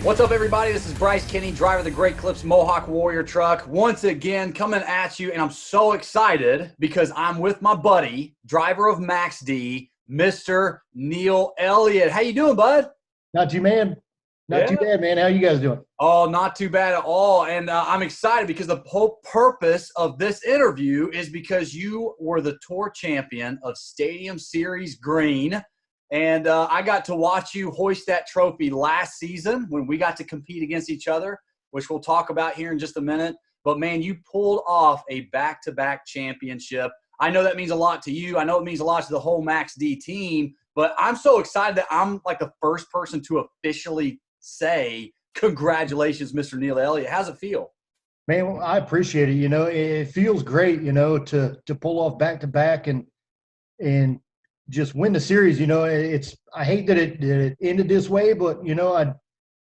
What's up, everybody? This is Bryce Kenny, driver of the Great Clips Mohawk Warrior truck. Once again, coming at you, and I'm so excited because I'm with my buddy, driver of Max D, Mr. Neil Elliott. How you doing, bud? Not too bad. Not too bad, man. How you guys doing? Oh, not too bad at all. And I'm excited because the whole purpose of this interview is because you were the tour champion of Stadium Series Green. And I got to watch you hoist that trophy last season when we got to compete against each other, which we'll talk about here in just a minute. But, man, you pulled off a back-to-back championship. I know that means a lot to you. I know it means a lot to the whole Max D team. But I'm so excited that I'm like the first person to officially say, congratulations, Mr. Neil Elliott. How's it feel? Man, well, I appreciate it. It feels great, to pull off back-to-back and just win the series. I hate that it ended this way, but I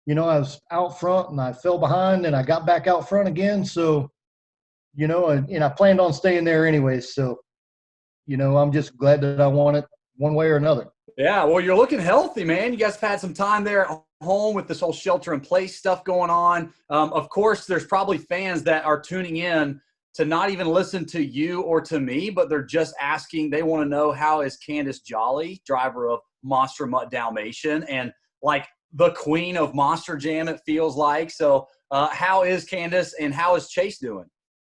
was out front and I fell behind and I got back out front again. So, and I planned on staying there anyways. So, I'm just glad that I won it one way or another. Yeah, well, you're looking healthy, man. You guys have had some time there at home with this whole shelter-in-place stuff going on. Of course, there's probably fans that are tuning in to not even listen to you or to me, but they're just asking. They want to know, how is Candace Jolly, driver of Monster Mutt Dalmatian, and like the queen of Monster Jam, it feels like. So how is Candace and how is Chase doing?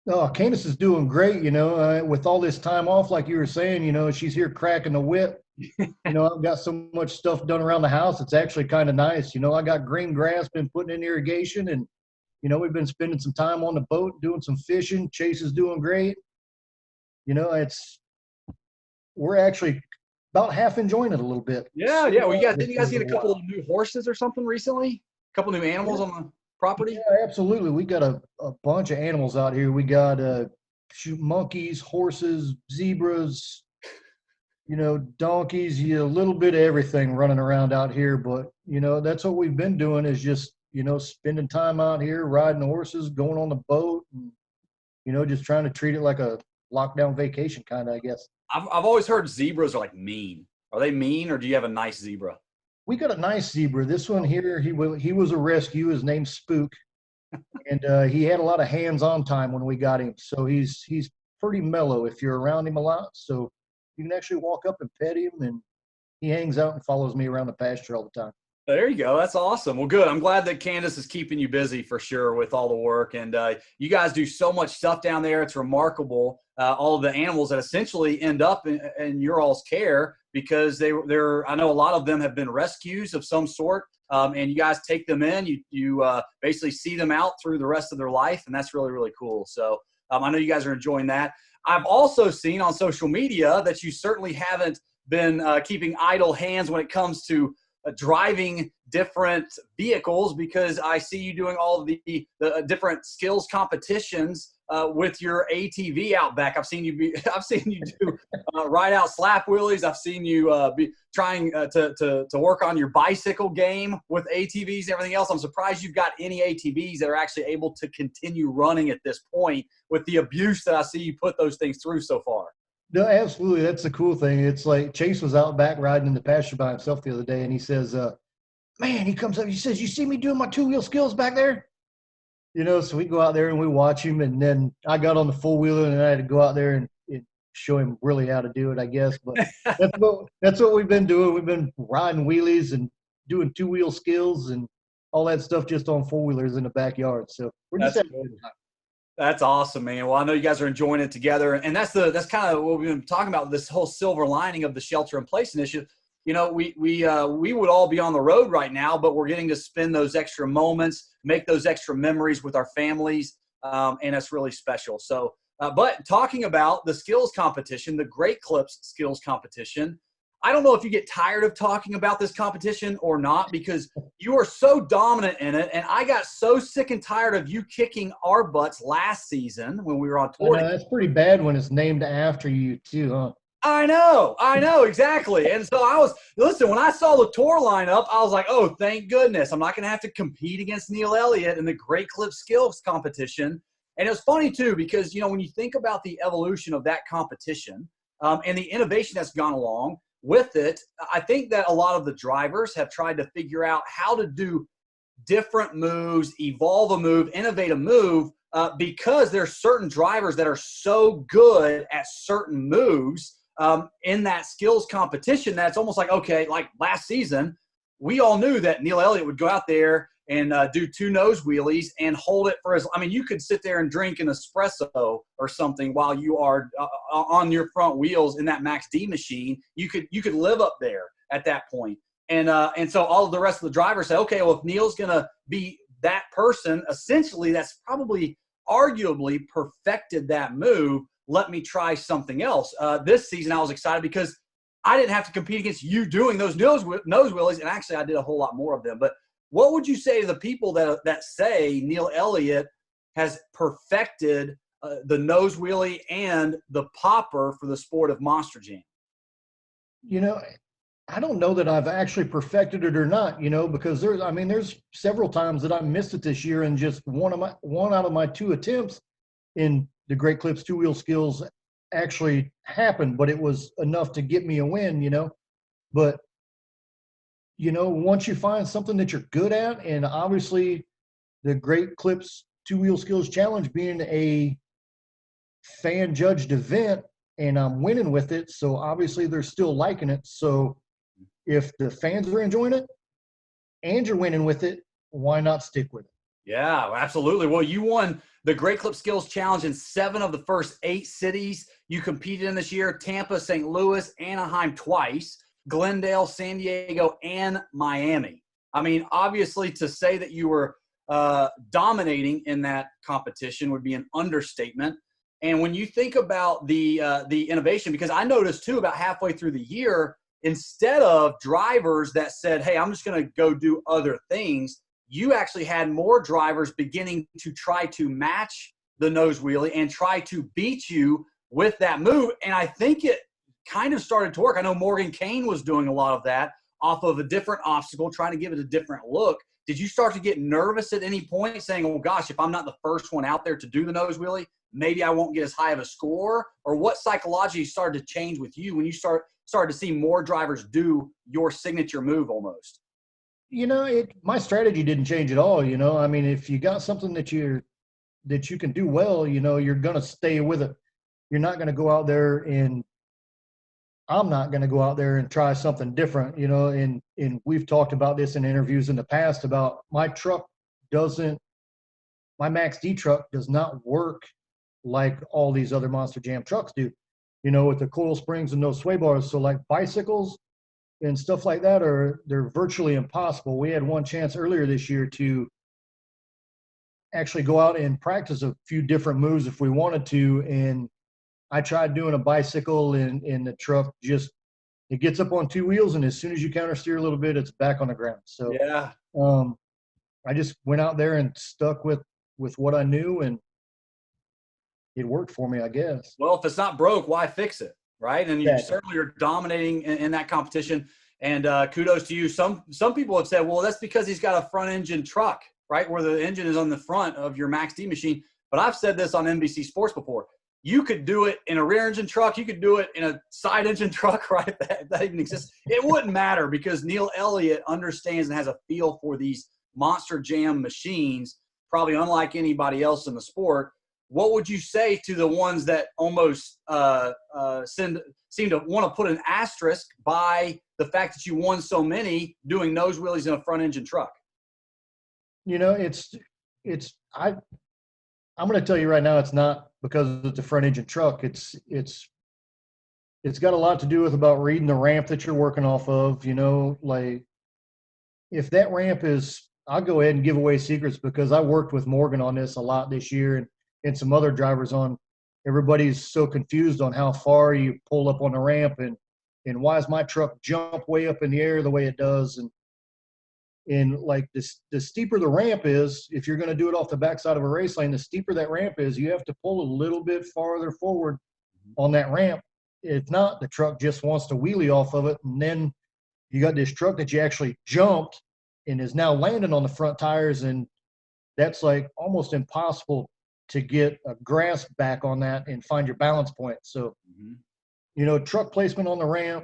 Oh, Candace is doing great, with all this time off, like you were saying, she's here cracking the whip. I've got so much stuff done around the house. It's actually kind of nice. I got green grass, been putting in irrigation, and, we've been spending some time on the boat, doing some fishing. Chase is doing great. We're actually about half enjoying it a little bit. Yeah. Well, didn't you guys get a couple of new horses or something recently? A couple new animals on the property? Yeah, absolutely. We got a bunch of animals out here. We got monkeys, horses, zebras, donkeys, a little bit of everything running around out here. But, that's what we've been doing is just, spending time out here, riding horses, going on the boat, and, just trying to treat it like a lockdown vacation kind of, I guess. I've always heard zebras are like mean. Are they mean, or do you have a nice zebra? We got a nice zebra. This one here, he was a rescue. His name's Spook. And he had a lot of hands-on time when we got him. So he's pretty mellow if you're around him a lot. So you can actually walk up and pet him, and he hangs out and follows me around the pasture all the time. There you go. That's awesome. Well, good. I'm glad that Candace is keeping you busy for sure with all the work. And you guys do so much stuff down there. It's remarkable. All of the animals that essentially end up in your all's care because they're I know a lot of them have been rescues of some sort. And you guys take them in. You basically see them out through the rest of their life. And that's really, really cool. So I know you guys are enjoying that. I've also seen on social media that you certainly haven't been keeping idle hands when it comes to driving different vehicles, because I see you doing all of the different skills competitions with your ATV out back. I've seen you do ride out slap wheelies. I've seen you be trying to work on your bicycle game with ATVs and everything else. I'm surprised you've got any ATVs that are actually able to continue running at this point with the abuse that I see you put those things through so far. No, absolutely. That's the cool thing. It's like Chase was out back riding in the pasture by himself the other day, and he says, man, he comes up, he says, you see me doing my two-wheel skills back there? So we go out there and we watch him, and then I got on the four-wheeler and I had to go out there and show him really how to do it, I guess. But that's what we've been doing. We've been riding wheelies and doing two-wheel skills and all that stuff just on four-wheelers in the backyard. So we're just having a good time. That's awesome, man. Well, I know you guys are enjoying it together, and that's kind of what we've been talking about, this whole silver lining of the Shelter-in-Place initiative. We would all be on the road right now, but we're getting to spend those extra moments, make those extra memories with our families, and that's really special. So, but talking about the skills competition, the Great Clips skills competition, I don't know if you get tired of talking about this competition or not, because you are so dominant in it. And I got so sick and tired of you kicking our butts last season when we were on tour. That's pretty bad when it's named after you too, huh? I know, exactly. And so when I saw the tour lineup, I was like, oh, thank goodness. I'm not going to have to compete against Neil Elliott in the Great Clip skills competition. And it was funny too, because, when you think about the evolution of that competition and the innovation that's gone along with it, I think that a lot of the drivers have tried to figure out how to do different moves, evolve a move, innovate a move, because there's certain drivers that are so good at certain moves in that skills competition that's almost like, okay, like last season, we all knew that Neil Elliott would go out there and do 2 nose wheelies and hold it for you could sit there and drink an espresso or something while you are on your front wheels in that Max D machine. You could live up there at that point. And so all of the rest of the drivers say, okay, well, if Neil's going to be that person, essentially that's probably arguably perfected that move. Let me try something else. This season I was excited because I didn't have to compete against you doing those nose wheelies, and actually I did a whole lot more of them. But what would you say to the people that say Neil Elliott has perfected the nose wheelie and the popper for the sport of Monster Jam? I don't know that I've actually perfected it or not, because there's several times that I missed it this year, and just one out of my 2 attempts in the Great Clips 2-wheel skills actually happened, but it was enough to get me a win, But, once you find something that you're good at, and obviously the Great Clips 2-wheel skills challenge being a fan judged event, and I'm winning with it, so obviously they're still liking it. So if the fans are enjoying it and you're winning with it, why not stick with it? Yeah, absolutely. Well, you won the Great Clip Skills Challenge in 7 of the first 8 cities you competed in this year: Tampa, St. Louis, Anaheim twice, Glendale, San Diego, and Miami. Obviously, to say that you were dominating in that competition would be an understatement. And when you think about the innovation, because I noticed too, about halfway through the year, instead of drivers that said, hey, I'm just going to go do other things, you actually had more drivers beginning to try to match the nose wheelie and try to beat you with that move. And I think it kind of started to work. I know Morgan Kane was doing a lot of that off of a different obstacle, trying to give it a different look. Did you start to get nervous at any point, saying, oh gosh, if I'm not the first one out there to do the nose wheelie, maybe I won't get as high of a score? Or what psychology started to change with you when you started to see more drivers do your signature move almost? My strategy didn't change at all. If you got something that you can do well, you're going to stay with it. You're not going to go out there, and I'm not going to go out there and try something different, and we've talked about this in interviews in the past about my Max D truck does not work like all these other Monster Jam trucks do, with the coil springs and those sway bars. So like bicycles and stuff like that they're virtually impossible. We had one chance earlier this year to actually go out and practice a few different moves if we wanted to, and I tried doing a bicycle, and the truck it gets up on 2 wheels, and as soon as you counter steer a little bit, it's back on the ground. So yeah, I just went out there and stuck with what I knew, and it worked for me, I guess. Well, if it's not broke, why fix it, right? And you Exactly. certainly are dominating in that competition. And kudos to you. Some people have said, well, that's because he's got a front engine truck, right, where the engine is on the front of your Max D machine. But I've said this on NBC Sports before. You could do it in a rear engine truck. You could do it in a side engine truck, right? That even exists. It wouldn't matter because Neil Elliott understands and has a feel for these Monster Jam machines, probably unlike anybody else in the sport. What would you say to the ones that almost seem to want to put an asterisk by the fact that you won so many doing nose wheelies in a front engine truck? I'm going to tell you right now, it's not because it's a front engine truck. It's got a lot to do with about reading the ramp that you're working off of. Like if that ramp is, I'll go ahead and give away secrets because I worked with Morgan on this a lot this year, and some other drivers on. Everybody's so confused on how far you pull up on the ramp, and why does my truck jump way up in the air the way it does, and like this, the steeper the ramp is, if you're going to do it off the backside of a race lane, the steeper that ramp is, you have to pull a little bit farther forward on that ramp. If not, the truck just wants to wheelie off of it, and then you got this truck that you actually jumped and is now landing on the front tires, and that's like almost impossible to get a grasp back on that and find your balance point. So, truck placement on the ramp,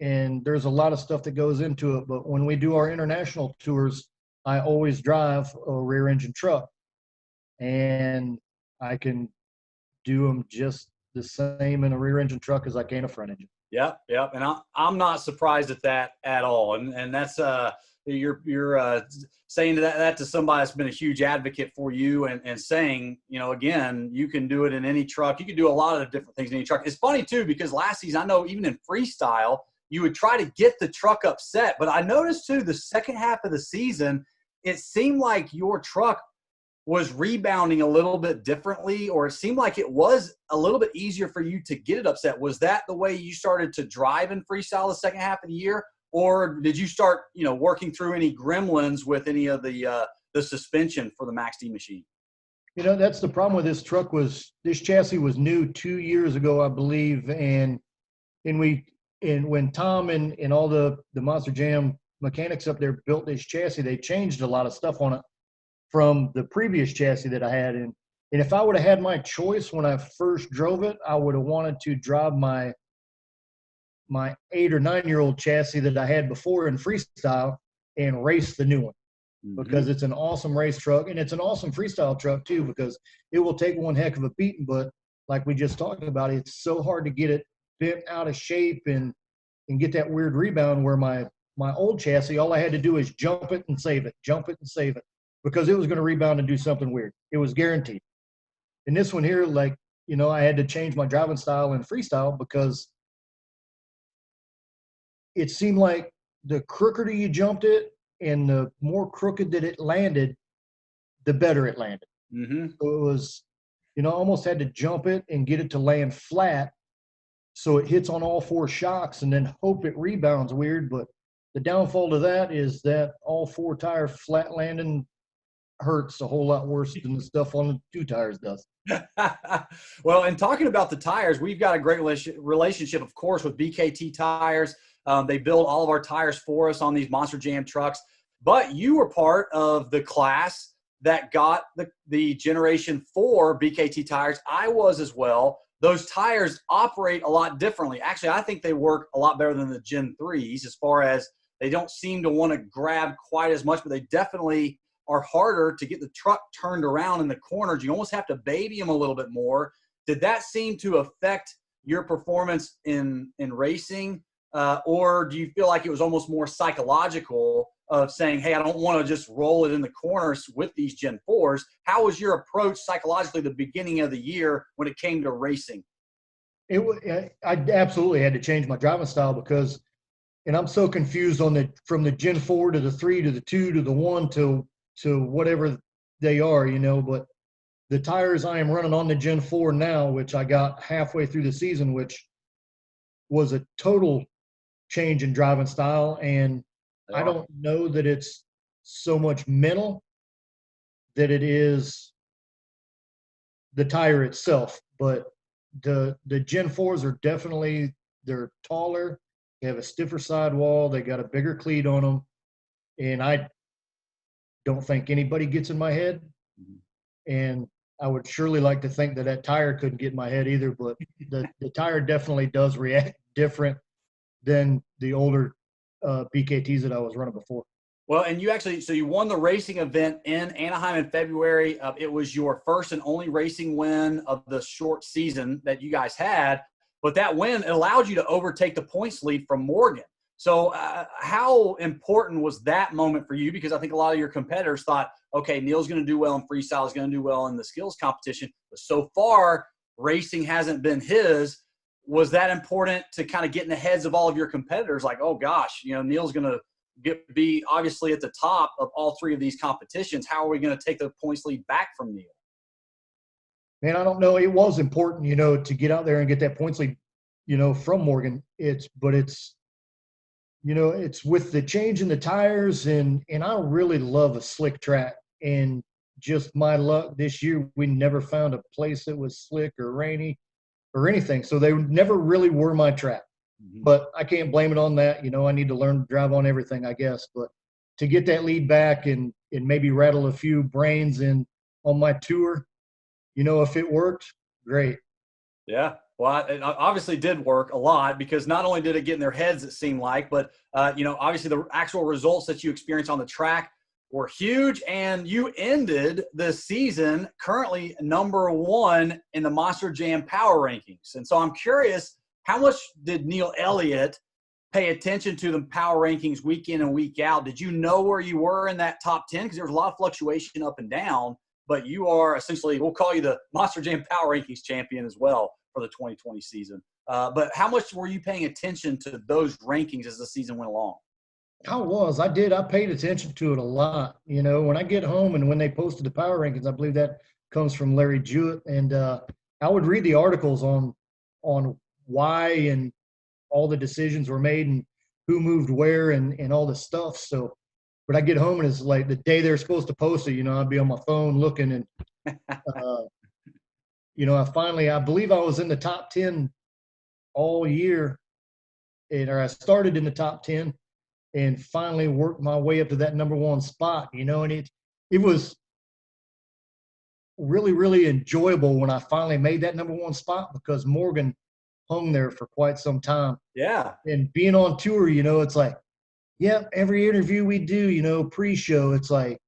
and there's a lot of stuff that goes into it. But when we do our international tours, I always drive a rear engine truck, and I can do them just the same in a rear engine truck as I can a front engine. Yep, yep. And I'm not surprised at that at all. And that's you're saying that to somebody that's been a huge advocate for you, and saying, you know, again, you can do it in any truck. You can do a lot of different things in any truck. It's funny too, because last season, I know even in freestyle, you would try to get the truck upset. But I noticed too, the second half of the season, it seemed like your truck was rebounding a little bit differently, or it seemed like it was a little bit easier for you to get it upset. Was that the way you started to drive in freestyle the second half of the year? Or did you start, you know, working through any gremlins with any of the suspension for the Max D machine? You know, that's the problem with this truck. Was this chassis was new 2 years ago, I believe, and when Tom and all the Monster Jam mechanics up there built this chassis, they changed a lot of stuff on it from the previous chassis that I had. And if I would have had my choice when I first drove it, I would have wanted to drive my 8 or 9-year-old chassis that I had before in freestyle and race the new one, because it's an awesome race truck, and it's an awesome freestyle truck too, because it will take one heck of a beating. But like we just talked about, it's so hard to get it bent out of shape and get that weird rebound, where my old chassis, all I had to do is jump it and save it, because it was going to rebound and do something weird. It was guaranteed. And this one here, like, you know, I had to change my driving style in freestyle, because it seemed like the crookeder you jumped it and the more crooked that it landed, the better it landed. So it was, you know, I almost had to jump it and get it to land flat so it hits on all 4 shocks, and then hope it rebounds weird. But the downfall to that is that all 4 tire flat landing hurts a whole lot worse than the stuff on the 2 tires does. Well, and talking about the tires, we've got a great relationship, of course, with BKT Tires. They build all of our tires for us on these Monster Jam trucks. But you were part of the class that got the Generation 4 BKT tires. I was as well. Those tires operate a lot differently. Actually, I think they work a lot better than the Gen 3s, as far as they don't seem to want to grab quite as much, but they definitely are harder to get the truck turned around in the corners. You almost have to baby them a little bit more. Did that seem to affect your performance in racing? Or do you feel like it was almost more psychological of saying, hey, I don't want to just roll it in the corners with these Gen 4s? How was your approach psychologically the beginning of the year when it came to racing? I absolutely had to change my driving style, because, and I'm so confused from the Gen 4 to the 3 to the 2 to the 1 to whatever they are, you know. But the tires I am running on the Gen 4 now, which I got halfway through the season, which was a total change in driving style. And I don't know that it's so much mental that it is the tire itself, but the Gen 4s are definitely, they're taller, they have a stiffer sidewall, they got a bigger cleat on them, and I don't think anybody gets in my head. And I would surely like to think that tire couldn't get in my head either, but the tire definitely does react different than the older BKTs that I was running before. Well, and so you won the racing event in Anaheim in February. It was your first and only racing win of the short season that you guys had. But that win, it allowed you to overtake the points lead from Morgan. So how important was that moment for you? Because I think a lot of your competitors thought, okay, Neil's going to do well in freestyle, is going to do well in the skills competition. But so far, racing hasn't been his. Was that important to kind of get in the heads of all of your competitors? Like, oh gosh, you know, Neil's going to be obviously at the top of all 3 of these competitions. How are we going to take the points lead back from Neil? Man, I don't know. It was important, you know, to get out there and get that points lead, you know, from Morgan. But it's, you know, it's with the change in the tires, and I really love a slick track. And just my luck this year, we never found a place that was slick or rainy or anything. So they never really were my track. But I can't blame it on that. You know, I need to learn to drive on everything, I guess. But to get that lead back and maybe rattle a few brains in on my tour, you know, if it worked, great. Yeah. Well, it obviously did work a lot, because not only did it get in their heads, it seemed like, but, you know, obviously the actual results that you experienced on the track were huge, and you ended the season currently #1 in the Monster Jam Power Rankings. And so I'm curious, how much did Neil Elliott pay attention to the power rankings week in and week out? Did you know where you were in that top 10? Because there was a lot of fluctuation up and down, but you are essentially, we'll call you the Monster Jam Power Rankings champion as well for the 2020 season. But how much were you paying attention to those rankings as the season went along? I did. I paid attention to it a lot. You know, when I get home and when they posted the power rankings, I believe that comes from Larry Jewett. And I would read the articles on why and all the decisions were made and who moved where and all this stuff. So when I get home and it's like the day they're supposed to post it, you know, I'd be on my phone looking and, you know, I believe I was in the top 10 all year, or I started in the top 10 and finally worked my way up to that #1 spot, you know, and it was really, really enjoyable when I finally made that #1 spot, because Morgan hung there for quite some time. Yeah. And being on tour, you know, it's like, yeah, every interview we do, you know, pre-show, it's like,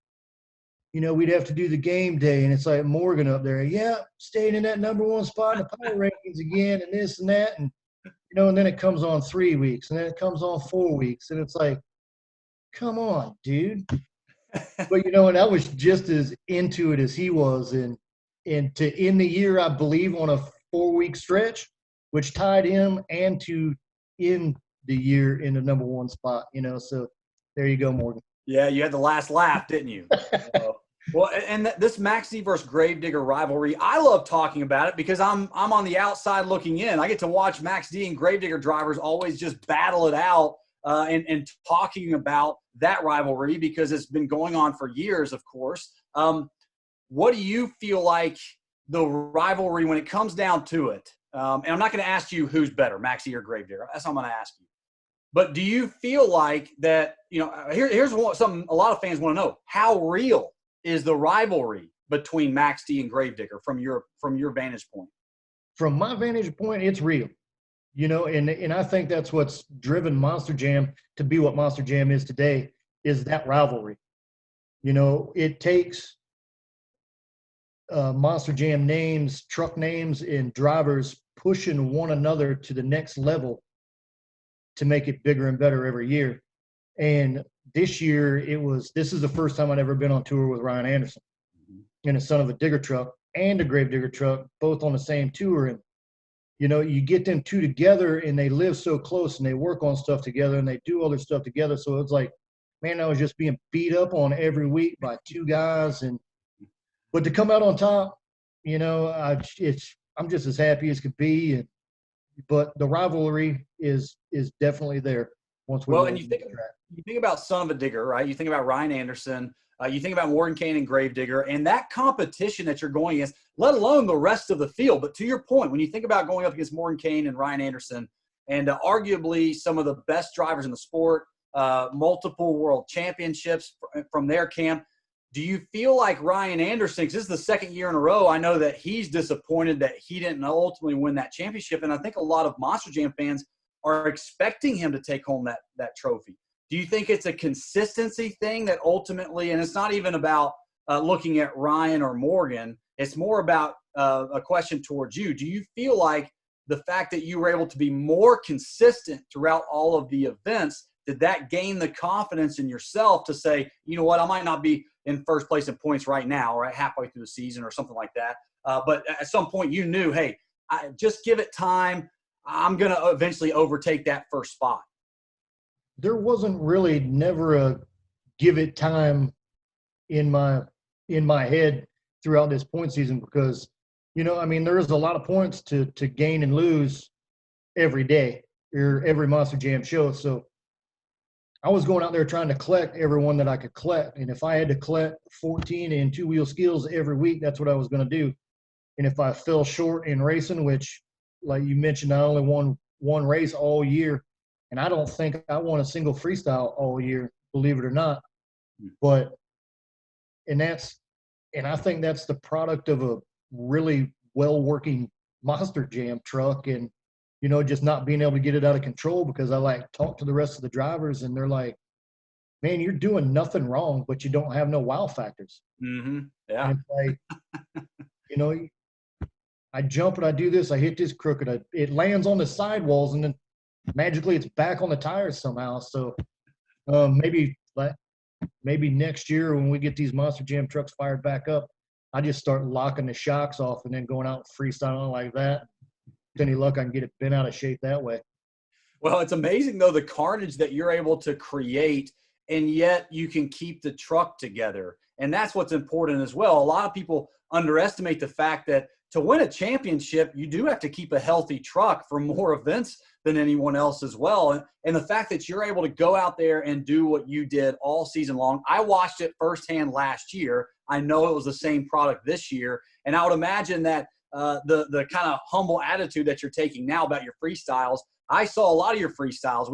you know, we'd have to do the game day, and it's like Morgan up there, yeah, staying in that #1 spot in the power rankings again, and this and that, and you know, and then it comes on 3 weeks, and then it comes on 4 weeks, and it's like, come on, dude. But you know, and I was just as into it as he was, and to end the year, I believe, on a 4-week stretch, which tied him, and to end the year in the #1 spot, you know. So there you go, Morgan. Yeah, you had the last laugh, didn't you? Well, and this Maxie versus Gravedigger rivalry, I love talking about it because I'm on the outside looking in. I get to watch Max D and Gravedigger drivers always just battle it out and talking about that rivalry because it's been going on for years, of course. What do you feel like the rivalry when it comes down to it? And I'm not going to ask you who's better, Maxie or Gravedigger. That's what I'm going to ask you. But do you feel like that, you know, here's something a lot of fans want to know. How real is the rivalry between Max D and Gravedigger from your vantage point? From my vantage point, it's real. You know, and I think that's what's driven Monster Jam to be what Monster Jam is today, is that rivalry. You know, it takes Monster Jam names, truck names, and drivers pushing one another to the next level to make it bigger and better every year. And this year, this is the first time I'd ever been on tour with Ryan Anderson and a Son of a Digger truck and a Gravedigger truck, both on the same tour. And, you know, you get them two together and they live so close and they work on stuff together and they do other stuff together. So it's like, man, I was just being beat up on every week by two guys. But to come out on top, you know, I'm just as happy as could be. But the rivalry is definitely there once we. Well, and you think about Son of a Digger, right? You think about Ryan Anderson, you think about Morgan Kane and Gravedigger, and that competition that you're going against, let alone the rest of the field. But to your point, when you think about going up against Morgan Kane and Ryan Anderson, and arguably some of the best drivers in the sport, multiple world championships from their camp, do you feel like Ryan Anderson, because this is the second year in a row, I know that he's disappointed that he didn't ultimately win that championship, and I think a lot of Monster Jam fans are expecting him to take home that trophy. Do you think it's a consistency thing that ultimately, and it's not even about looking at Ryan or Morgan, it's more about a question towards you. Do you feel like the fact that you were able to be more consistent throughout all of the events, did that gain the confidence in yourself to say, you know what, I might not be in first place in points right now, right, halfway through the season or something like that. But at some point you knew, hey, just give it time. I'm going to eventually overtake that first spot. There wasn't really never a give it time in my head throughout this point season because, you know, I mean, there's a lot of points to gain and lose every day or every Monster Jam show. So I was going out there trying to collect everyone that I could collect. And if I had to collect 14 in two-wheel skills every week, that's what I was going to do. And if I fell short in racing, which, like you mentioned, I only won one race all year, and I don't think I won a single freestyle all year, believe it or not. But and I think that's the product of a really well-working Monster Jam truck, and you know, just not being able to get it out of control because I talk to the rest of the drivers and they're like, man, you're doing nothing wrong, but you don't have no wow factors. Mm-hmm. Yeah. And it's like, you know, I jump and I do this, I hit this crooked, it lands on the sidewalls, and then magically it's back on the tires somehow. So maybe next year when we get these Monster Jam trucks fired back up, I just start locking the shocks off and then going out freestyling like that. With any luck, I can get it bent out of shape that way. Well, it's amazing, though, the carnage that you're able to create, and yet you can keep the truck together. And that's what's important as well. A lot of people underestimate the fact that to win a championship, you do have to keep a healthy truck for more events than anyone else as well. And the fact that you're able to go out there and do what you did all season long, I watched it firsthand last year. I know it was the same product this year. And I would imagine that the kind of humble attitude that you're taking now about your freestyles, I saw a lot of your freestyles.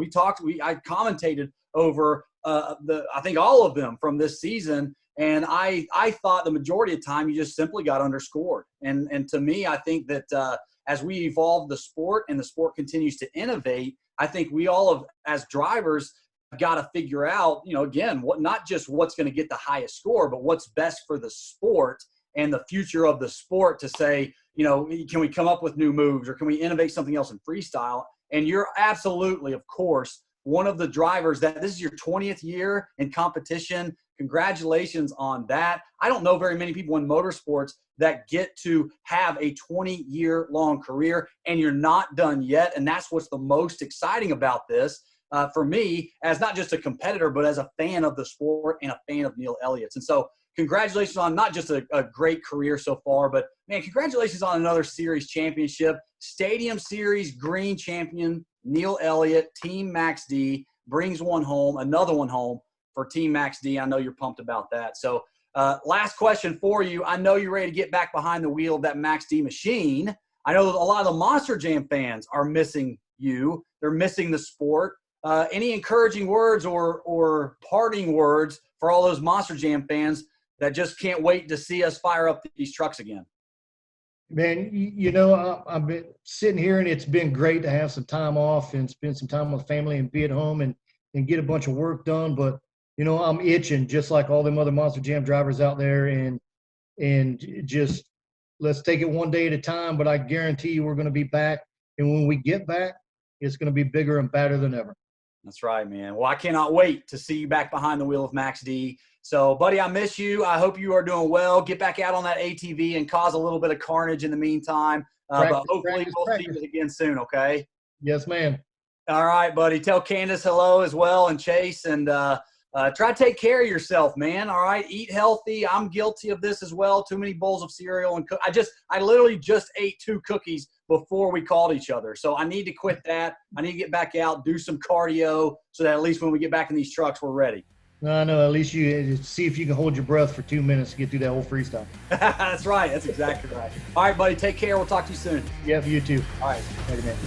I commentated over I think all of them from this season. And I thought the majority of the time you just simply got underscored. And to me, I think that as we evolve the sport and the sport continues to innovate, I think we all have, as drivers, got to figure out, again, not just what's going to get the highest score, but what's best for the sport and the future of the sport to say, can we come up with new moves, or can we innovate something else in freestyle? And you're absolutely, of course, one of the drivers that this is your 20th year in competition. Congratulations on that. I don't know very many people in motorsports that get to have a 20-year-long career, and you're not done yet. And that's what's the most exciting about this for me, as not just a competitor, but as a fan of the sport and a fan of Neil Elliott's. And so congratulations on not just a great career so far, but, man, congratulations on another series championship. Stadium Series green champion Neil Elliott, Team Max D, brings one home, another one home for Team Max D. I know you're pumped about that. So last question for you. I know you're ready to get back behind the wheel of that Max D machine. I know that a lot of the Monster Jam fans are missing you. They're missing the sport. Any encouraging words or parting words for all those Monster Jam fans that just can't wait to see us fire up these trucks again? Man, I've been sitting here, and it's been great to have some time off and spend some time with family and be at home and get a bunch of work done. But, I'm itching just like all them other Monster Jam drivers out there, and just let's take it one day at a time. But I guarantee you we're going to be back. And when we get back, it's going to be bigger and badder than ever. That's right, man. Well, I cannot wait to see you back behind the wheel of Max D. So, buddy, I miss you. I hope you are doing well. Get back out on that ATV and cause a little bit of carnage in the meantime. But hopefully we'll see you again soon, okay? Yes, ma'am. All right, buddy. Tell Candace hello as well, and Chase. And try to take care of yourself, man. All right? Eat healthy. I'm guilty of this as well. Too many bowls of cereal. And I literally just ate 2 cookies before we called each other. So I need to quit that. I need to get back out, do some cardio, so that at least when we get back in these trucks, we're ready. No, at least you see if you can hold your breath for 2 minutes to get through that whole freestyle. That's right. That's exactly right. All right, buddy. Take care. We'll talk to you soon. Yeah, you too. All right. Later, man.